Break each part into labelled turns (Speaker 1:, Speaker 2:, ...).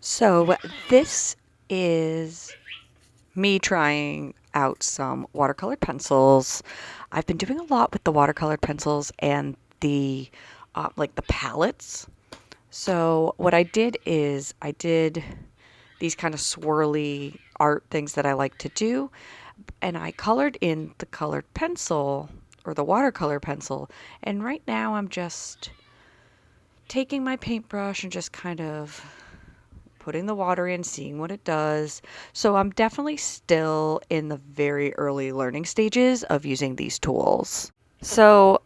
Speaker 1: So this is me trying out some watercolored pencils. I've been doing a lot with the watercolored pencils and the like the palettes. So what I did is I did these kind of swirly art things that I like to do, and I colored in the colored pencil or the watercolor pencil. And right now I'm just taking my paintbrush and just kind of putting the water in, seeing what it does. So I'm definitely still in the very early learning stages of using these tools. So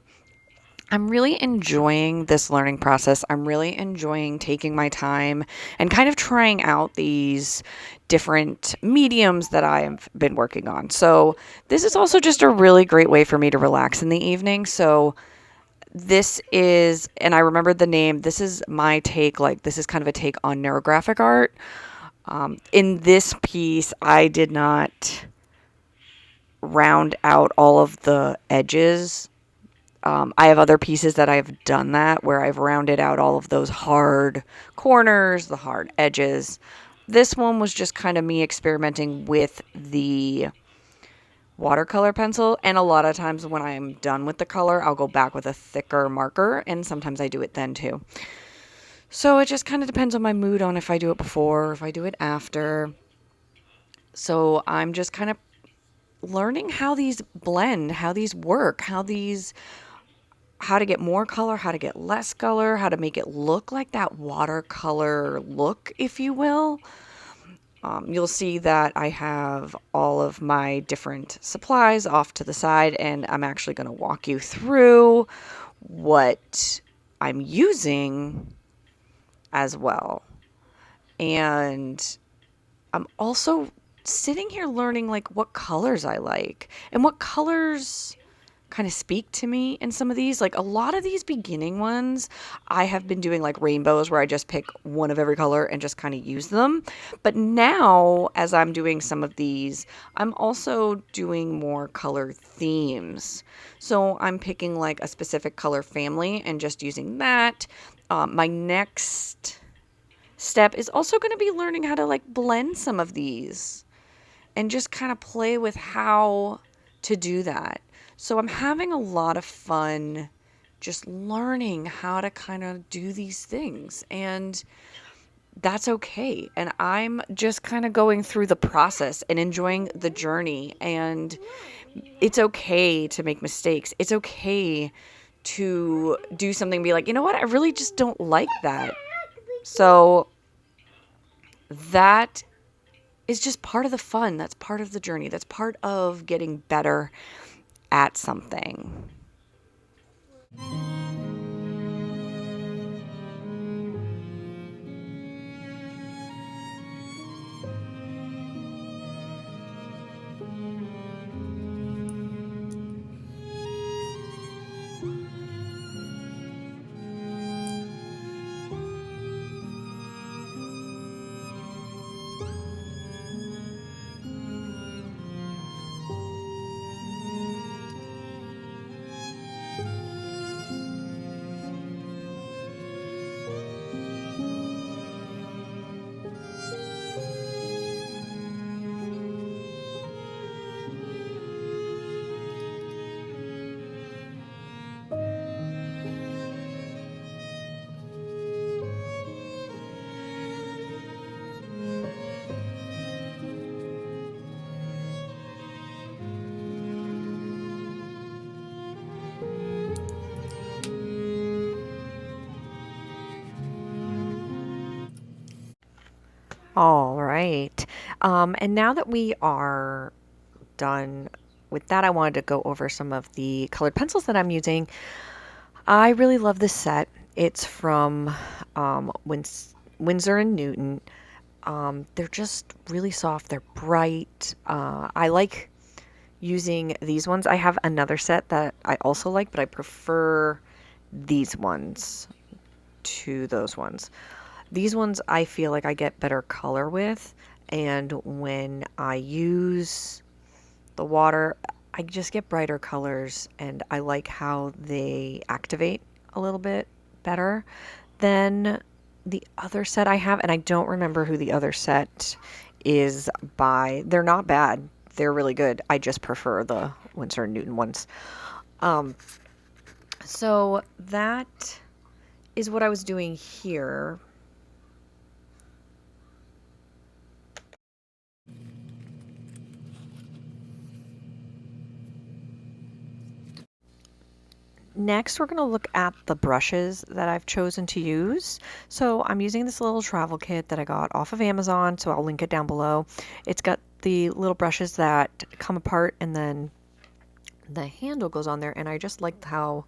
Speaker 1: I'm really enjoying this learning process. I'm really enjoying taking my time and kind of trying out these different mediums that I've been working on. So this is also just a really great way for me to relax in the evening. So this is, and I remembered the name, this is my take, like this is kind of a take on neurographic art. In this piece, I did not round out all of the edges. I have other pieces that I've done that where I've rounded out all of those hard corners, the hard edges. This one was just kind of me experimenting with the watercolor pencil, and a lot of times when I'm done with the color, I'll go back with a thicker marker, and sometimes I do it then too. So it just kind of depends on my mood on if I do it before or if I do it after. So I'm just kind of learning how these blend, how these work, how to get more color, how to get less color, how to make it look like that watercolor look, if you will. You'll see that I have all of my different supplies off to the side, and I'm actually going to walk you through what I'm using as well. And I'm also sitting here learning like what colors I like and what colors kind of speak to me in some of these. Like a lot of these beginning ones, I have been doing like rainbows where I just pick one of every color and just kind of use them. But now, as I'm doing some of these, I'm also doing more color themes. So I'm picking like a specific color family and just using that. My next step is also going to be learning how to like blend some of these and just kind of play with how to do that. So I'm having a lot of fun just learning how to kind of do these things. And that's okay. And I'm just kind of going through the process and enjoying the journey. And it's okay to make mistakes. It's okay to do something and be like, you know what? I really just don't like that. So that is just part of the fun. That's part of the journey. That's part of getting better at something. All right. And now that we are done with that, I wanted to go over some of the colored pencils that I'm using. I really love this set. It's from Windsor and Newton. They're just really soft. They're bright. I like using these ones. I have another set that I also like, but I prefer these ones to those ones. These ones I feel like I get better color with, and when I use the water, I just get brighter colors, and I like how they activate a little bit better than the other set I have, and I don't remember who the other set is by. They're not bad. They're really good. I just prefer the Winsor & Newton ones. Um, so that is what I was doing here. Next, we're going to look at the brushes that I've chosen to use. So I'm using this little travel kit that I got off of Amazon, so I'll link it down below. It's got the little brushes that come apart and then the handle goes on there, and I just like how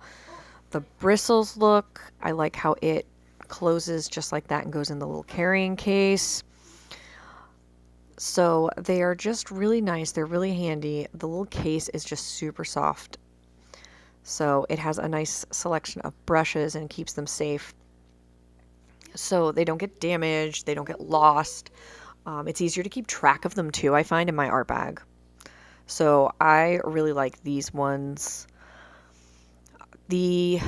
Speaker 1: the bristles look. I like how it closes just like that and goes in the little carrying case. So they are just really nice. They're really handy. The little case is just super soft. So it has a nice selection of brushes and keeps them safe. So they don't get damaged, they don't get lost. It's easier to keep track of them too, I find, in my art bag. So I really like these ones. The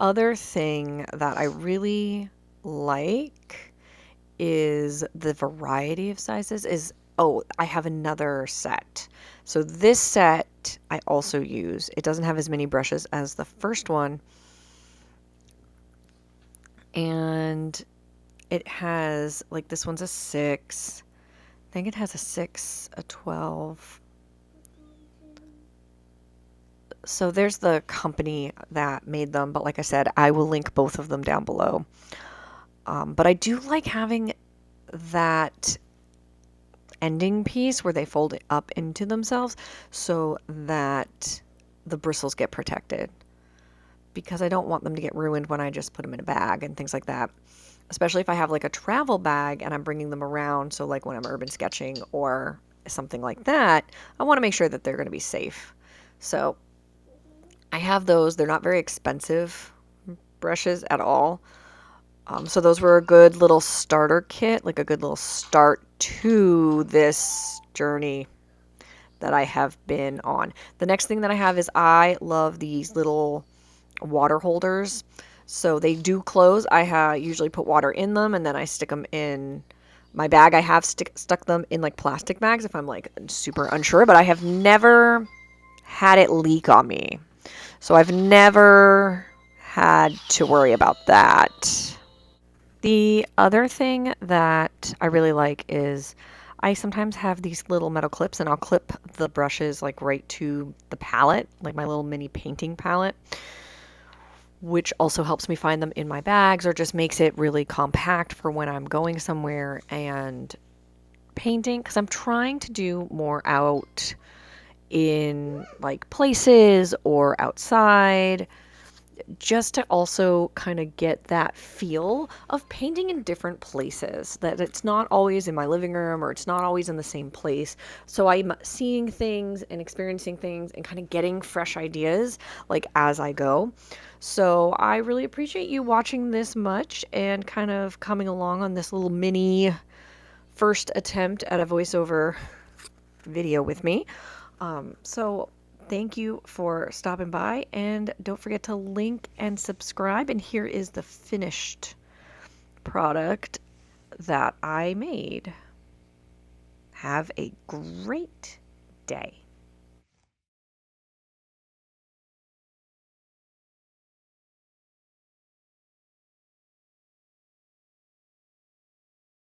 Speaker 1: other thing that I really like is the variety of sizes. Oh, I have another set. So this set I also use. It doesn't have as many brushes as the first one. And it has, like, this one's a 6. I think it has a 6, a 12. So there's the company that made them, but like I said, I will link both of them down below. But I do like having that ending piece where they fold it up into themselves so that the bristles get protected, because I don't want them to get ruined when I just put them in a bag and things like that. Especially if I have like a travel bag and I'm bringing them around, so like when I'm urban sketching or something like that, I want to make sure that they're going to be safe. So I have those. They're not very expensive brushes at all. So those were a good little starter kit, like a good little start to this journey that I have been on. The next thing that I have is I love these little water holders. So they do close. I usually put water in them and then I stick them in my bag. I have stuck them in like plastic bags if I'm like super unsure, but I have never had it leak on me. So I've never had to worry about that. The other thing that I really like is I sometimes have these little metal clips and I'll clip the brushes like right to the palette, like my little mini painting palette, which also helps me find them in my bags or just makes it really compact for when I'm going somewhere and painting, because I'm trying to do more out in like places or outside, just to also kind of get that feel of painting in different places, that it's not always in my living room or it's not always in the same place. So I'm seeing things and experiencing things and kind of getting fresh ideas like as I go. So I really appreciate you watching this much and kind of coming along on this little mini first attempt at a voiceover video with me. So thank you for stopping by, and don't forget to link and subscribe. And here is the finished product that I made. Have a great day.